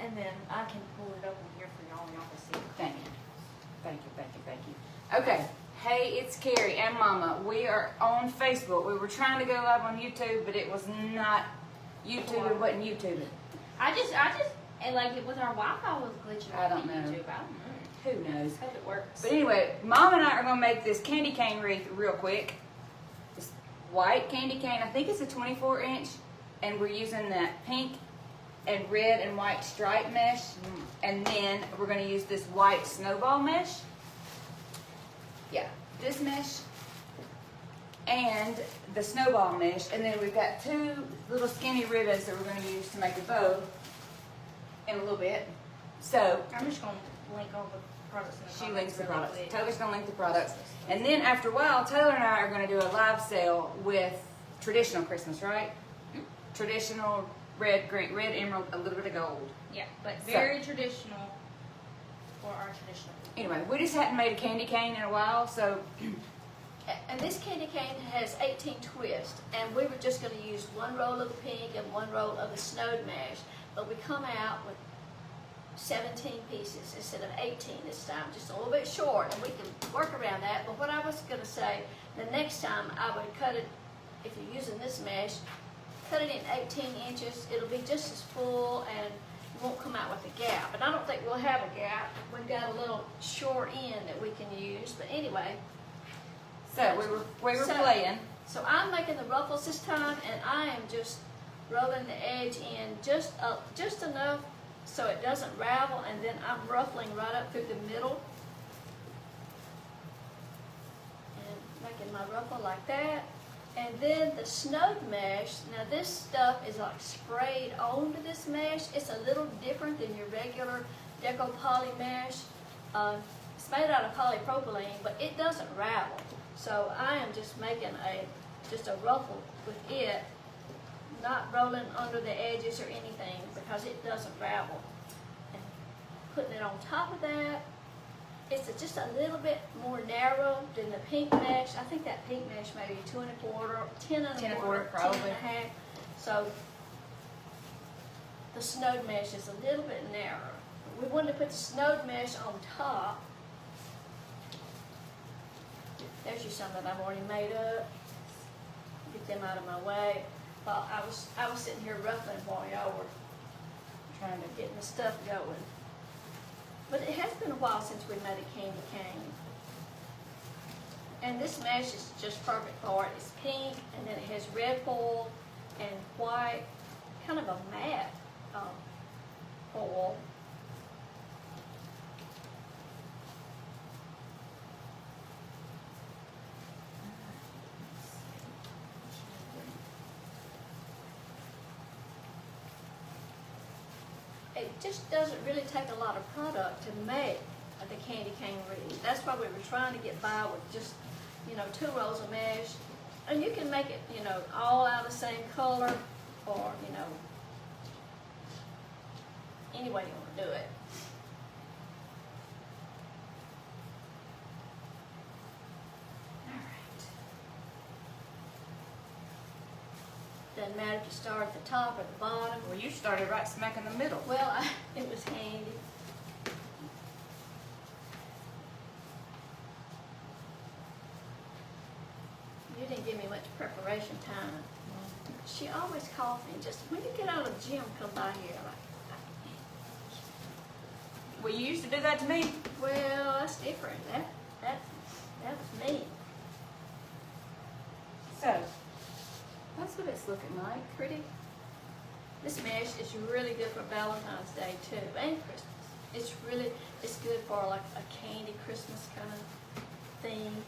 And then I can pull it open here for y'all, and y'all can see. Thank you. Thank you, thank you, thank you. Okay. Hey, it's Carrie and Mama. We are on Facebook. We were trying to go live on YouTube, but it was not YouTube. It wasn't YouTube. I just, and like it was our Wi-Fi was glitching. I don't know. YouTube. I don't know. Who knows? Hope it works. But anyway, Mom and I are going to make this candy cane wreath real quick. This white candy cane, I think it's a 24 inch, and we're using that pink and red and white stripe mesh, and then we're going to use this white snowball mesh. Yeah, this mesh and the snowball mesh, and then we've got two little skinny ribbons that we're going to use to make a bow in a little bit. So I'm just going to link all the products in the she comments links the really products. quick. Taylor's going to link the products. And then after a while, Taylor and I are going to do a live sale with traditional Christmas, right? Mm-hmm. Traditional red, green, red emerald, a little bit of gold. Yeah, but very traditional for our traditional. Anyway, we just hadn't made a candy cane in a while, so And this candy cane has 18 twists, and we were just going to use one roll of the pink and one roll of the snowed mash, but we come out with 17 pieces instead of 18 this time, just a little bit short, and we can work around that. But what I was going to say, the next time I would cut it, if you're using this mesh, cut it in 18 inches. It'll be just as full, and it won't come out with a gap. And I don't think we'll have a gap. We've got a little short end that we can use, but anyway. so we were playing. So I'm making the ruffles this time, and I am just rolling the edge in just enough so it doesn't ravel, and then I'm ruffling right up through the middle and making my ruffle like that. And then the snowed mesh, now this stuff is like sprayed onto this mesh. It's a little different than your regular Deco poly mesh. It's made out of polypropylene, but it doesn't ravel. So I am just making just a ruffle with it, not rolling under the edges or anything because it doesn't ravel. And putting it on top of that, it's just a little bit more narrow than the pink mesh. I think that pink mesh may be 2 1/4, 10 1/4, probably. 10 1/2. So the snowed mesh is a little bit narrower. We wanted to put the snowed mesh on top. There's you some that I've already made up. Get them out of my way. Well, I was sitting here ruffling while y'all were trying to get the stuff going. But it has been a while since we made a candy cane. And this mesh is just perfect for it. It's pink, and then it has red foil and white, kind of a matte foil. It just doesn't really take a lot of product to make the candy cane wreath. That's why we were trying to get by with just, 2 rolls of mesh. And you can make it, all out the same color, or, any way you want to do it. Doesn't matter if you start at the top or the bottom. Well, you started right smack in the middle. Well, it was handy. You didn't give me much preparation time. She always calls me, just when you get out of the gym, come by here. Well, you used to do that to me. Well, that's different. That was me. So that's what it's looking like. Pretty. This mesh is really good for Valentine's Day too, and Christmas. It's good for like a candy Christmas kind of theme.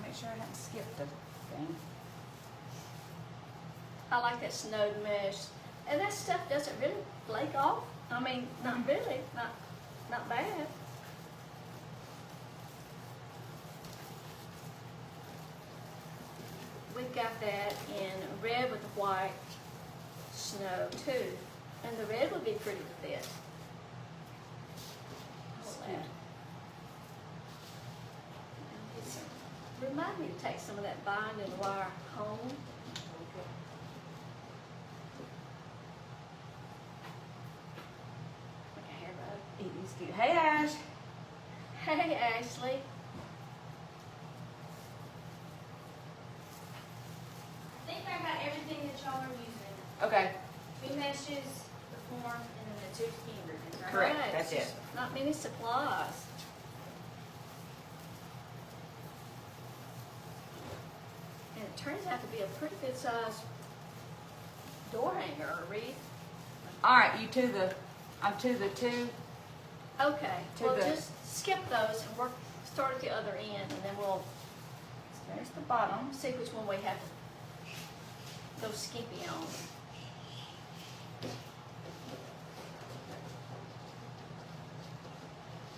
Make sure I haven't skipped the thing. I like that snowed mesh, and that stuff doesn't really flake off. I mean, not really, not bad. We've got that in red with the white snow too, and the red would be pretty with this. Hold that. Get some remind me to take some of that binding wire home. Like a hair bow. It is cute. Hey, Ash. Hey, Ashley. I think I got everything that y'all are using. Okay. 2 meshes, the form, and then the 2 skein ribbons, right? Correct. Right, That's it. just not many supplies. And it turns out to be a pretty good size door hanger or wreath. All right, you to the, I'm to the 2. Okay, To well the- just skip those and start at the other end, and then we'll There's the bottom. see which one we have to go skimpy on.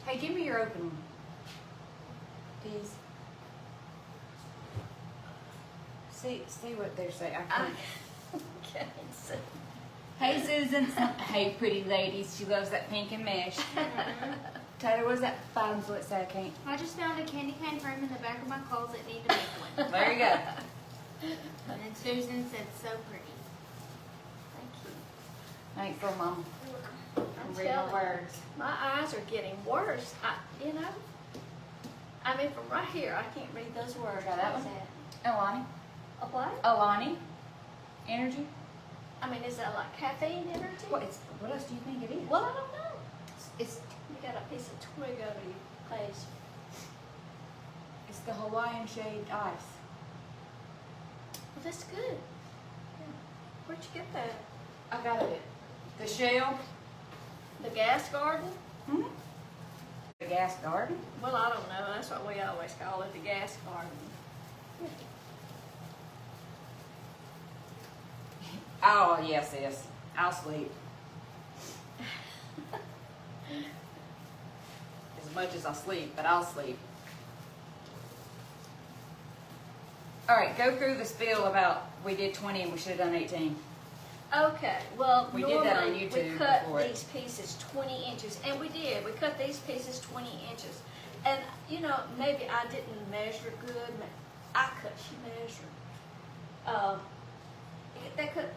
Hey, give me your open one. Please. See what they're saying. I can't. Okay, so Hey, Susan. Hey, pretty ladies. She loves that pink and mesh. Taylor, what's that bottom's what say I can't? I just found a candy cane frame in the back of my closet. Need to make one. There you go. And then Susan said, so pretty. thank you. Thanks, little mama. I'm Read my telling you, words. my eyes are getting worse. I mean, from right here, I can't read those words. Try that What's one? that? Alani. A what? Alani. Energy. I mean, is that like caffeine energy? What else do you think it is? Well, I don't know. It's You got a piece of twig over your face. it's the Hawaiian shaved ice. Well, that's good. Yeah. Where'd you get that? I got it. The shell. The gas garden? Hmm. The gas garden. Well, I don't know. That's what we always call it, the gas garden. Oh yes, yes. I'll sleep. As much as I sleep, but I'll sleep. All right, go through the spiel about we did 20 and we should have done 18. Okay, well, We did that on normally YouTube we cut before it. these pieces 20 inches, and we did. We cut these pieces 20 inches. And, you know, maybe I didn't measure good. I cut, she measured.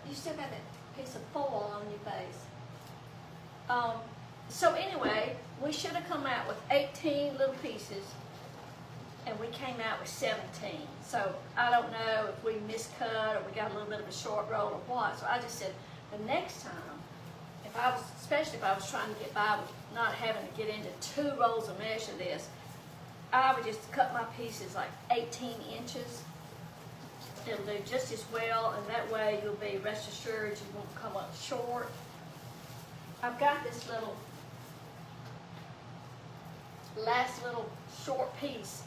You still got that piece of foil on your face. So anyway, we should have come out with 18 little pieces, and we came out with 17. So I don't know if we miscut or we got a little bit of a short roll or what. So I just said the next time, especially if I was trying to get by with not having to get into 2 rolls of mesh of this, I would just cut my pieces like 18 inches. It'll do just as well, and that way you'll be rest assured you won't come up short. I've got this last little short piece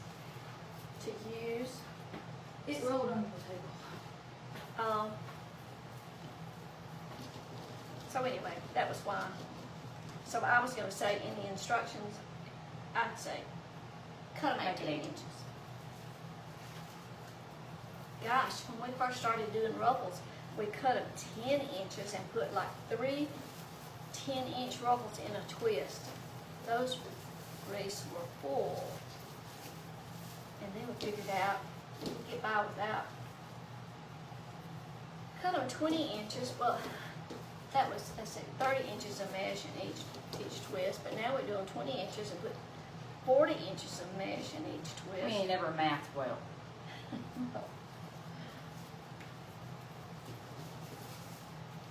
to use. It's rolled under the table. So anyway, that was why. So I was going to say in the instructions, I'd say cut them 18 inches. Gosh, when we first started doing ruffles, we cut them 10 inches and put like 3 10-inch ruffles in a twist. Those wreaths were full. And then we figured out we could get by without. Cut them 20 inches. Well, that was, let's say, 30 inches of mesh in each twist. But now we're doing 20 inches and put 40 inches of mesh in each twist. We ain't never mathed well.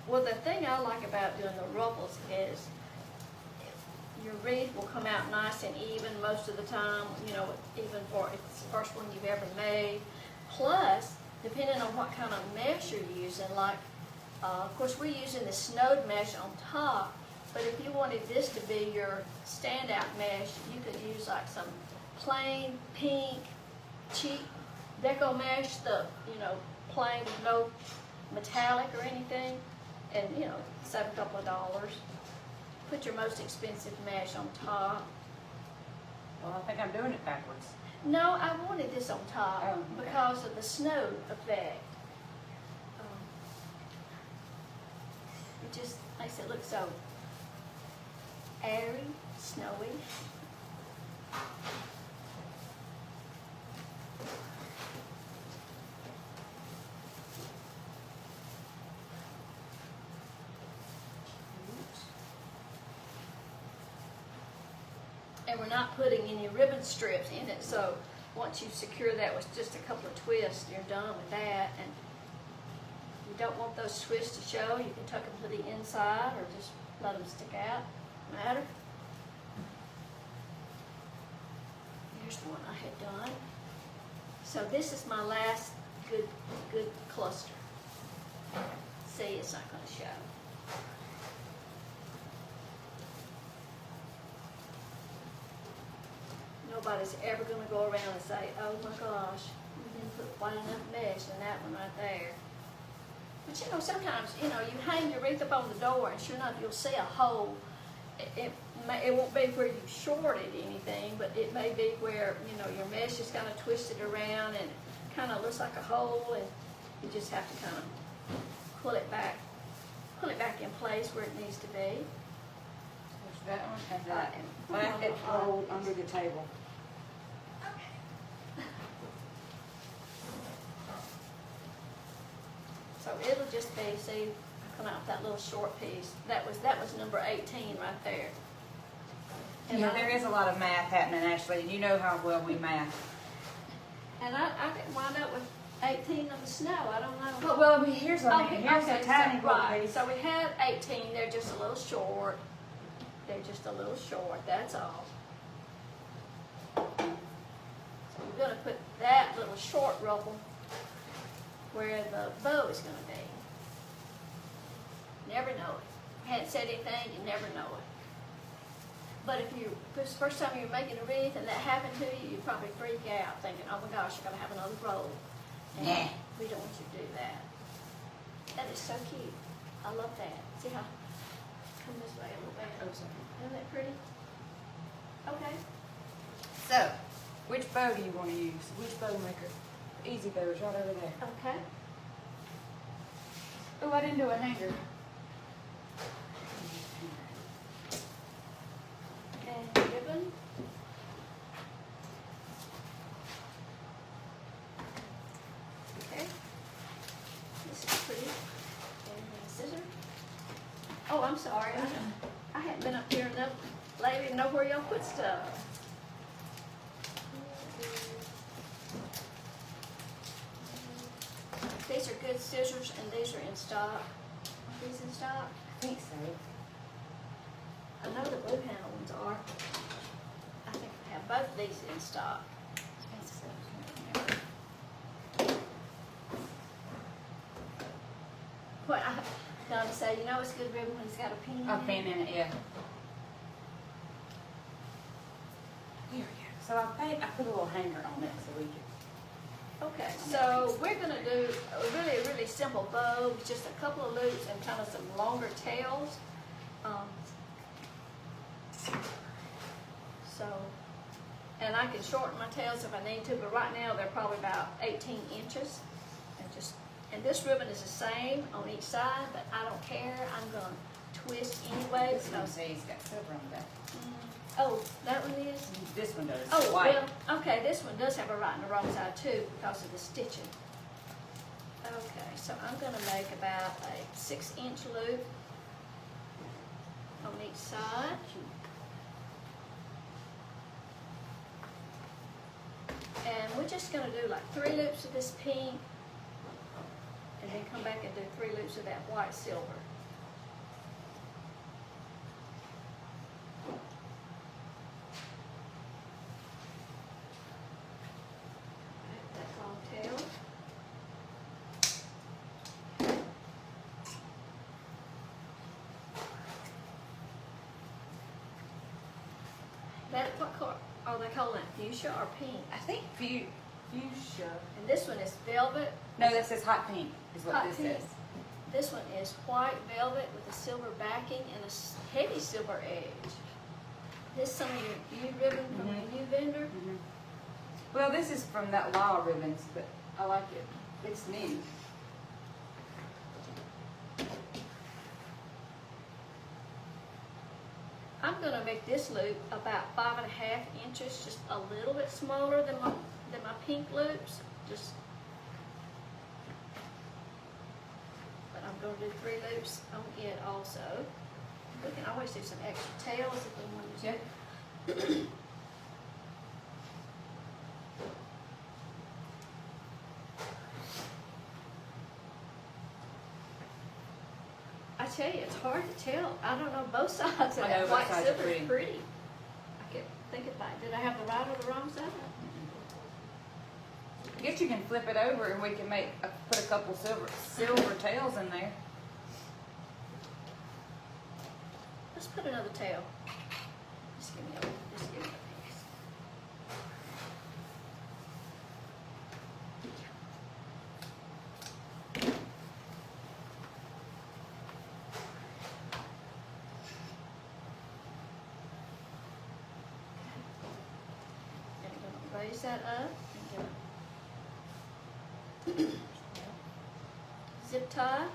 Well, the thing I like about doing the ruffles is your wreath will come out nice and even most of the time, you know, even for if it's the first one you've ever made. Plus, depending on what kind of mesh you're using, like, of course, we're using the snowed mesh on top, but if you wanted this to be your standout mesh, you could use like some plain pink, cheap Deco mesh, plain with no metallic or anything, and, you know, save a couple of dollars. Put your most expensive mesh on top. Well, I think I'm doing it backwards. No, I wanted this on top Oh, okay. because of the snow effect. It just makes it look so airy, snowy. And we're not putting any ribbon strips in it, so once you secure that with just a couple of twists, you're done with that. And you don't want those twists to show, you can tuck them to the inside or just let them stick out, matter. Here's one I had done. So this is my last good cluster. See, it's not going to show. Nobody's ever going to go around and say, oh my gosh, you didn't put quite enough mesh in that one right there. But you know, sometimes, you know, you hang your wreath up on the door and sure enough you'll see a hole. It won't be where you shorted anything, but it may be where, you know, your mesh is kind of twisted around and it kind of looks like a hole, and you just have to kind of pull it back in place where it needs to be. There's that one and that. Back it rolled under the table. So it'll just be, see, come out with that little short piece. That was number 18 right there. And Yeah, there is a lot of math happening, Ashley, and you know how well we math. And I didn't wind up with 18 of the snow. I don't know. Well, here's a Okay, here's a tiny little right. piece. So we had 18. They're just a little short. They're just a little short. That's all. So we're going to put that little short ruffle where the bow is going to be. Never know it. Hadn't said anything, you never know it. But if this is the first time you're making a wreath and that happened to you, you'd probably freak out thinking, oh my gosh, you're going to have another roll. And Yeah. we don't want you to do that. That is so cute. I love that. See how, come this way a little bit. Isn't that pretty? Okay. So, which bow do you want to use? Which bow maker? Easy bow is right over there. Okay. Oh, I didn't do a hanger. And ribbon. Okay. This is pretty. And scissors. Oh, I'm sorry. I hadn't been up here enough lately to know where y'all put stuff. These are good scissors, and these are in stock. Are these in stock? I think so. I know the blue handle ones are. I think I have both of these in stock. What I Donna say, you know it's good ribbon when it's got a pin in A it. pin in it, yeah. Here we go. So I put a little hanger on it so we can. Okay, so we're gonna do a really simple bow, with just a couple of loops and kind of some longer tails. And I can shorten my tails if I need to, but right now they're probably about 18 inches. And this ribbon is the same on each side, but I don't care. I'm gonna twist anyway. This one because- says it's got silver on the back. Oh, that one is? This one does. Oh, white. well, okay, this one does have a right and a wrong side too because of the stitching. Okay, so I'm gonna make about a 6-inch loop on each side. And we're just gonna do like 3 loops of this pink and then come back and do 3 loops of that white silver. That long tail. That, what color are they calling it? Fuchsia or pink? I think fuchsia. And this one is velvet. No, that says hot pink is what Hot this pink. says. This one is white velvet with a silver backing and a heavy silver edge. This is some of your new ribbon from the new vendor. Mm-hmm. Well, this is from that Law ribbons, but I like it. It's new. I'm gonna make this loop about 5.5 inches, just a little bit smaller than my pink loops. But I'm gonna do 3 loops on it also. We can always do some extra tails if we want to. Yeah. I tell you, it's hard to tell. I don't know both sides of I know that both white sides are silver is pretty. pretty. I kept thinking about, did I have the right or the wrong side? I guess you can flip it over and we can put a couple silver tails in there. Let's put another tail. Just give me a piece. And I'm gonna raise that up and give it zip tie.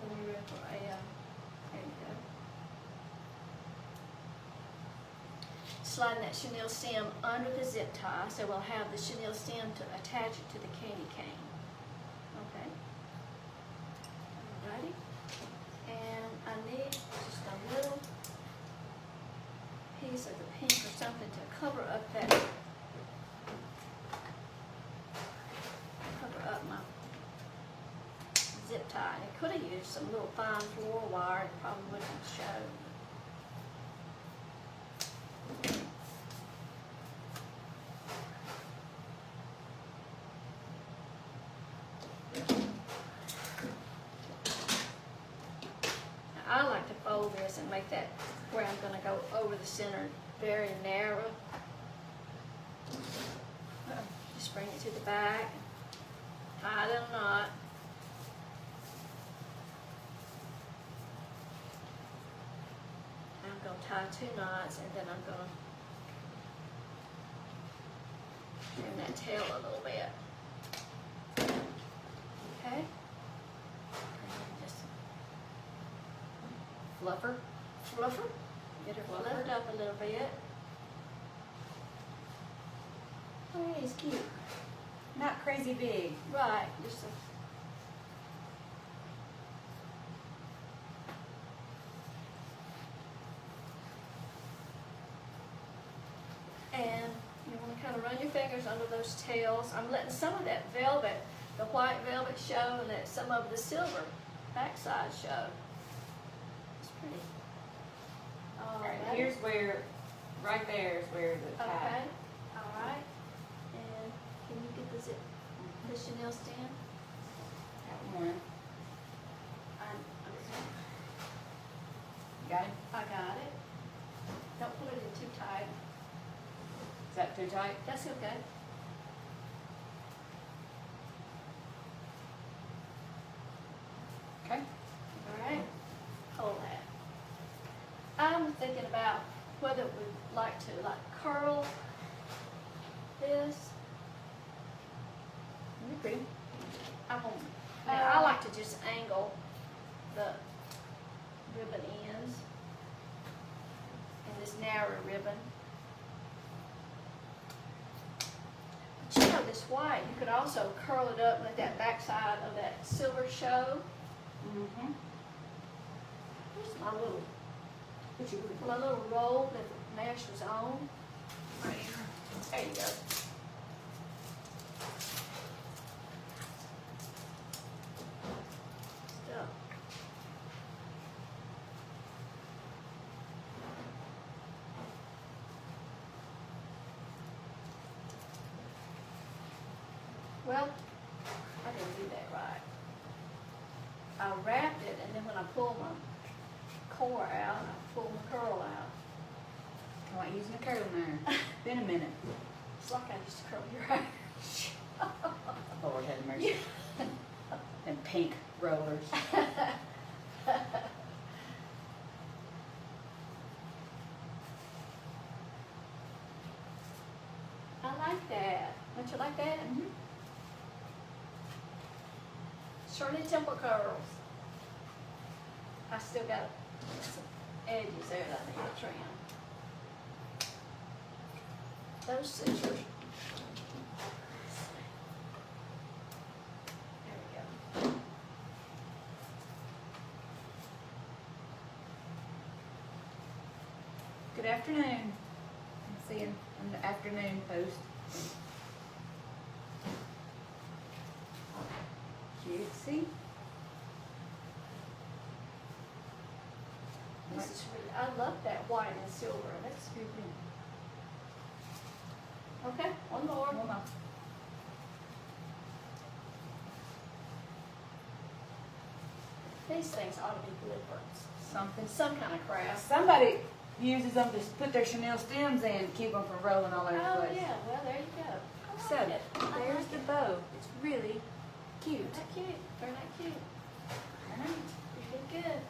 When you're ready for there you go. Sliding that chenille stem under the zip tie, so we'll have the chenille stem to attach it to the candy cane. Okay. Alrighty. And I need just a little piece of the pink or something to cover up my zip tie. And I could have used some little fine floral wire, it probably wouldn't show. Now, I like to fold this and make that where I'm going to go over the center very narrow. Just bring it to the back, tie it in a knot. I'm going to tie 2 knots and then I'm going to trim that tail a little bit. Okay? And then just fluffer. Get her fluffed up a little bit. Oh, yeah, he's cute. Not crazy big. Right, just and you want to kind of run your fingers under those tails. I'm letting some of that velvet, the white velvet show, and that some of the silver backside show. It's pretty. Alright, here's where, right there is where the tie. Okay, all right. And can you get the chenille stand? Got one. Got it? I got it. Don't put it in too tight. Is that too tight? That's okay. Okay. All right. Hold that. I'm thinking about whether we'd like to curl this. Pretty. I like to just angle the ribbon ends and this narrow ribbon. But you know, this white, you could also curl it up and let that backside of that silver show. Mm-hmm. Here's my little roll that the mesh was on. Right here. There you go. Stuff. Well, I didn't do that right. I wrapped it, and then when I pull my core out, I pull my curl out. I like using a curling iron. Been a minute. It's like I used to curl your hair. Lord have mercy. And pink rollers. I like that. Don't you like that? Mm-hmm. Shirley Temple curls. I still got some edges there that I need to trim. Those scissors. Good afternoon. I'm seeing on the afternoon post. Cutesy. This is really, I love that white and silver. That's Good. okay. One more. One more. These things ought to be glippers. Something. Some kind of craft. Somebody uses them to put their Chanel stems in, keep them from rolling all over the Oh place. yeah. Well, there you go. I So, like it. I there's like the it. bow. It's really cute. Isn't that cute? Very not cute. You did good.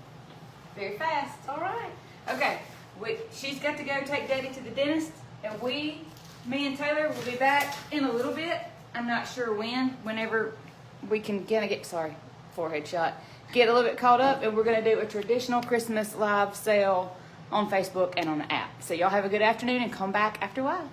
Very fast. All right. Okay, she's got to go take Daddy to the dentist, and me and Taylor will be back in a little bit. I'm not sure when, whenever we can get, sorry, forehead shot, get a little bit caught up, and we're going to do a traditional Christmas live sale on Facebook and on the app. So y'all have a good afternoon and come back after a while.